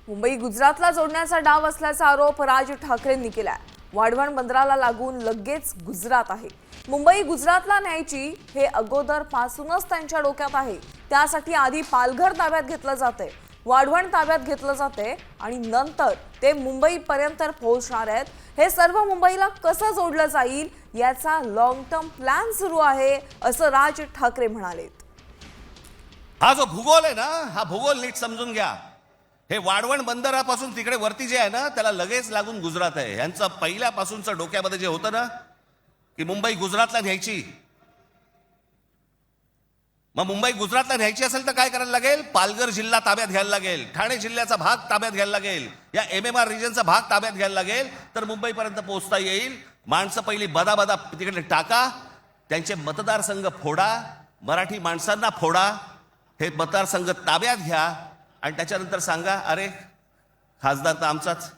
मुंबई गुजरातला जोडण्याचा डाव असल्याचा आरोप राज ठाकरेंनी केलाय। वाढवण बंदराला लागून लगेच गुजरात आहे। मुंबई गुजरातला न्यायची हे अगोदरपासूनच त्यांच्या डोक्यात आहे। त्यासाठी आधी पालघर ताब्यात घेतलं जाते, वाढवण ताब्यात घेतलं जाते आणि नंतर ते मुंबईपर्यंत पोहोचणार आहेत। हे सर्व मुंबईला कसं जोडलं जाईल याचा लॉंग टर्म प्लॅन सुरू आहे, असं राज ठाकरे म्हणाले। हा जो भूगोल आहे ना, हा भूगोल नीट समजून घ्या। हे वाढवण बंदरापासून तिकडे वरती जे आहे ना, त्याला लगेच लागून गुजरात आहे। यांचं पहिल्यापासूनचं डोक्यामध्ये जे होतं ना की मुंबई गुजरातला न्यायची, मग मुंबई गुजरातला न्यायची असेल तर काय करायला लागेल? पालघर जिल्हा ताब्यात घ्यायला लागेल, ठाणे जिल्ह्याचा भाग ताब्यात घ्यायला लागेल, या MMR रिजनचा भाग ताब्यात घ्यायला लागेल, तर मुंबईपर्यंत पोहोचता येईल। माणसं पहिली बदा तिकडे टाका, त्यांचे मतदारसंघ फोडा, मराठी माणसांना फोडा, हे मतदारसंघ ताब्यात घ्या आणि त्याच्यानंतर सांगा, अरे खासदार तर आमचाच,